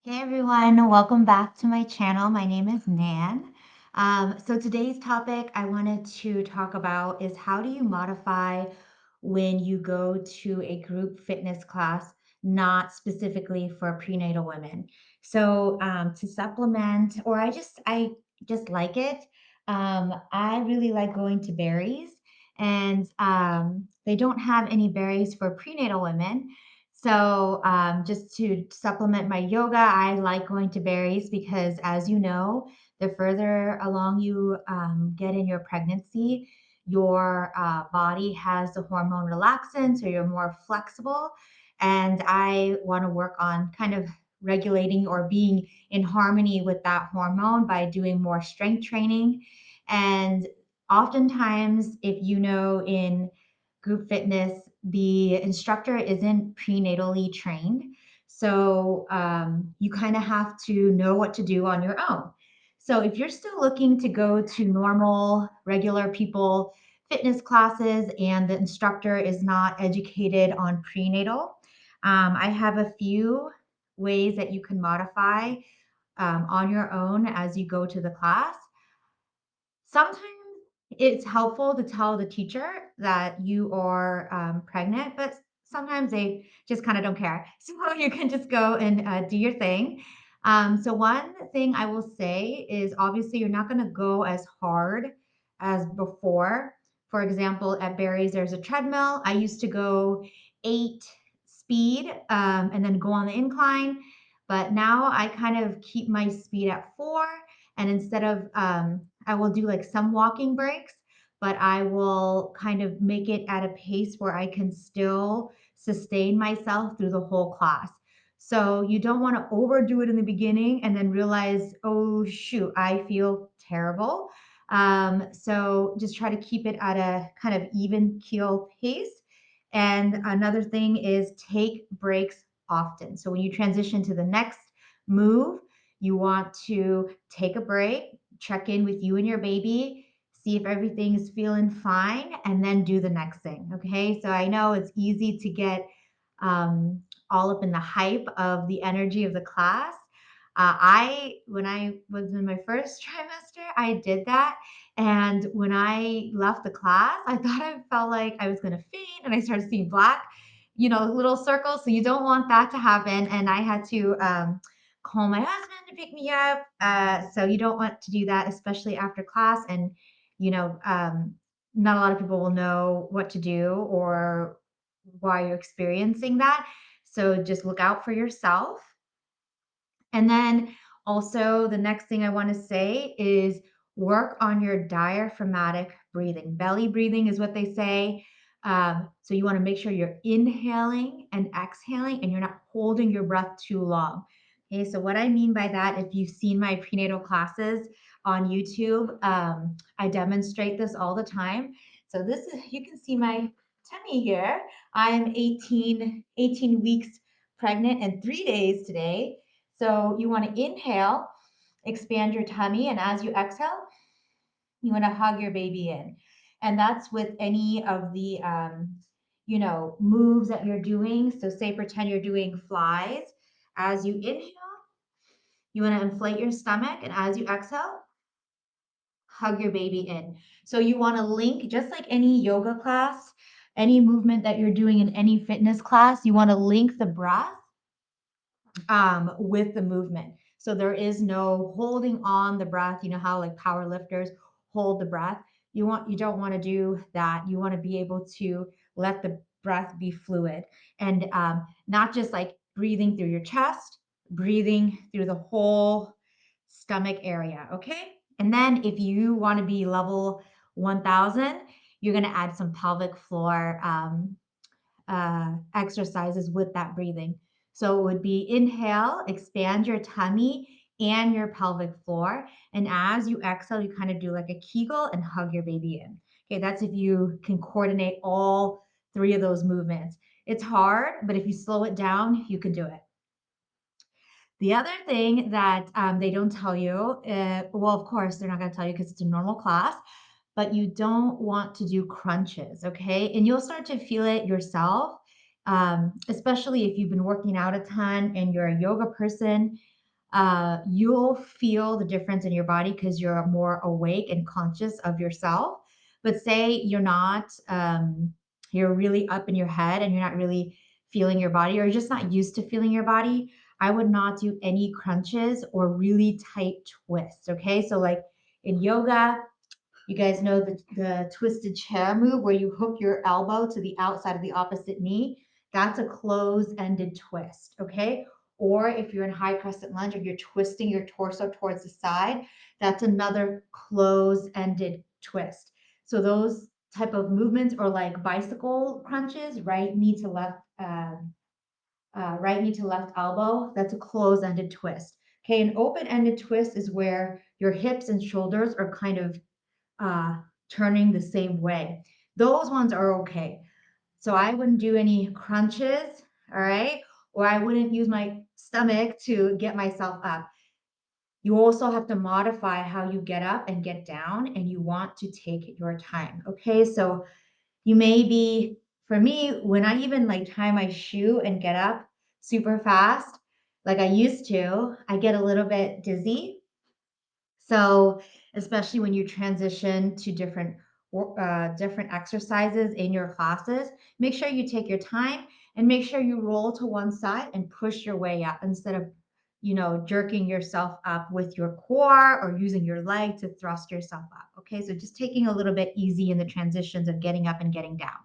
Hey everyone, welcome back to my channel. My name is Nan. So today's topic I wanted to talk about is how do you modify when you go to a group fitness class, not specifically for prenatal women. To supplement, or I just like it. I really like going to berries, and they don't have any berries for prenatal women. Just to supplement my yoga, I like going to berries because, as you know, the further along you get in your pregnancy, your body has the hormone relaxin, so you're more flexible. And I want to work on kind of regulating or being in harmony with that hormone by doing more strength training. And oftentimes, if you know, in group fitness, the instructor isn't prenatally trained. You kind of have to know what to do on your own. So if you're still looking to go to normal, regular people fitness classes and the instructor is not educated on prenatal, I have a few ways that you can modify on your own as you go to the class. Sometimes it's helpful to tell the teacher that you are pregnant, but sometimes they just kind of don't care. So you can just go and do your thing. One thing I will say is obviously you're not going to go as hard as before. For example, at Barry's, there's a treadmill. I used to go 8 speed and then go on the incline. But now I kind of keep my speed at 4. And instead of I will do like some walking breaks, but I will kind of make it at a pace where I can still sustain myself through the whole class. So you don't want to overdo it in the beginning and then realize, oh, shoot, I feel terrible. So just try to keep it at a kind of even keel pace. And another thing is take breaks often. So when you transition to the next move, you want to take a break, check in with you and your baby, see if everything is feeling fine, and then do the next thing. Okay. So I know it's easy to get all up in the hype of the energy of the class. When I was in my first trimester, I did that. And when I left the class, I thought I felt like I was going to faint and I started seeing black, little circles. So you don't want that to happen. And I had to call my husband to pick me up. So you don't want to do that, especially after class. And, you know, um, not a lot of people will know what to do or why you're experiencing that. So just look out for yourself. And then also, the next thing I want to say is work on your diaphragmatic breathing. Belly breathing is what they say. So you want to make sure you're inhaling and exhaling and you're not holding your breath too long. Okay, so what I mean by that, if you've seen my prenatal classes on YouTube, I demonstrate this all the time. So this is, you can see my tummy here. I'm 18 weeks pregnant and 3 days today. So you want to inhale, expand your tummy, and as you exhale, you want to hug your baby in. And that's with any of the moves that you're doing. So say pretend you're doing flies. As you inhale, you want to inflate your stomach, and as you exhale, hug your baby in. So you want to link, just like any yoga class, any movement that you're doing in any fitness class, you want to link the breath with the movement. So there is no holding on the breath. You know how like power lifters hold the breath. You don't want to do that. You want to be able to let the breath be fluid and not just like breathing through your chest, breathing through the whole stomach area. Okay. And then if you want to be level 1000, you're going to add some pelvic floor exercises with that breathing. So it would be inhale, expand your tummy and your pelvic floor. And as you exhale, you kind of do like a Kegel and hug your baby in. Okay, that's if you can coordinate all three of those movements. It's hard, but if you slow it down, you can do it. The other thing that they don't tell you, well, of course, they're not going to tell you because it's a normal class, but you don't want to do crunches, okay? And you'll start to feel it yourself especially if you've been working out a ton and you're a yoga person, you'll feel the difference in your body because you're more awake and conscious of yourself. But say you're not, you're really up in your head and you're not really feeling your body, or you're just not used to feeling your body. I would not do any crunches or really tight twists. Okay. So, like in yoga, you guys know the twisted chair move where you hook your elbow to the outside of the opposite knee. That's a closed-ended twist, okay? Or if you're in high crescent lunge and you're twisting your torso towards the side, that's another closed-ended twist. So those type of movements, or like bicycle crunches, right knee to left elbow, that's a closed-ended twist. Okay, an open-ended twist is where your hips and shoulders are kind of uh, turning the same way. Those ones are okay. So I wouldn't do any crunches, all right? Or I wouldn't use my stomach to get myself up. You also have to modify how you get up and get down, and you want to take your time, okay? So you may be, for me, when I even like tie my shoe and get up super fast, like I used to, I get a little bit dizzy, so, especially when you transition to different exercises in your classes, make sure you take your time and make sure you roll to one side and push your way up instead of, jerking yourself up with your core or using your leg to thrust yourself up. Okay, so just taking a little bit easy in the transitions of getting up and getting down,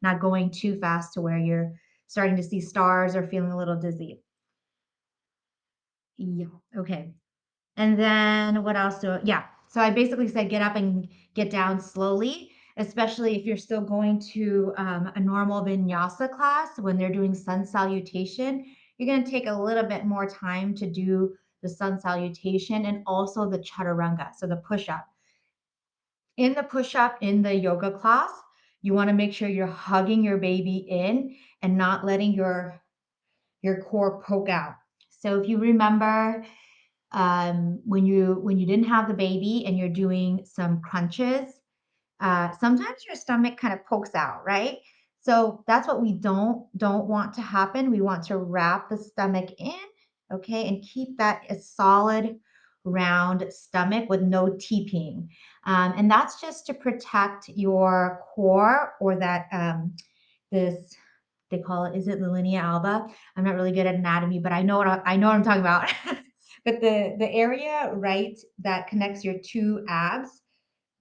not going too fast to where you're starting to see stars or feeling a little dizzy. Yeah. Okay. And then what else yeah. So I basically said get up and get down slowly, especially if you're still going to a normal vinyasa class when they're doing sun salutation. You're going to take a little bit more time to do the sun salutation and also the chaturanga, so the push up. In the push up in the yoga class, you want to make sure you're hugging your baby in and not letting your core poke out. So if you remember when you didn't have the baby and you're doing some crunches, sometimes your stomach kind of pokes out, right? So that's what we don't want to happen. We want to wrap the stomach in, okay, and keep that a solid round stomach with no teeping. And that's just to protect your core, or that this they call it, is it the linea alba? I'm not really good at anatomy, but I know what I'm talking about. But the area, right, that connects your two abs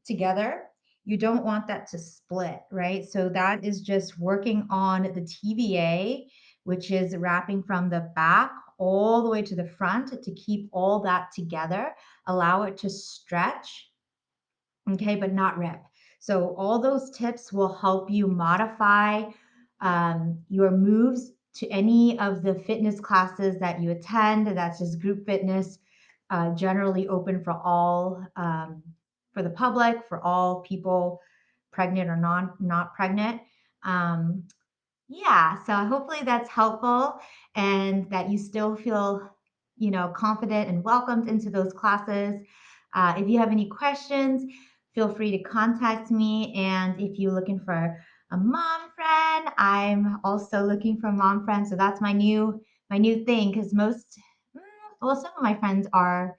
together, you don't want that to split, right? So that is just working on the TVA, which is wrapping from the back all the way to the front to keep all that together, allow it to stretch, okay, but not rip. So all those tips will help you modify your moves to any of the fitness classes that you attend. That's just group fitness, generally open for all, for the public, for all people, pregnant or not pregnant. Um, yeah, so hopefully that's helpful and that you still feel, confident and welcomed into those classes. If you have any questions, feel free to contact me. And if you're looking for a mom friend, I'm also looking for a mom friend. So that's my new thing, because well, some of my friends are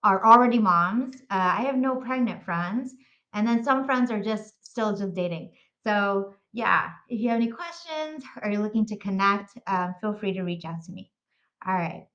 already moms. I have no pregnant friends, and then some friends are just dating. So yeah, if you have any questions or you're looking to connect, feel free to reach out to me. All right.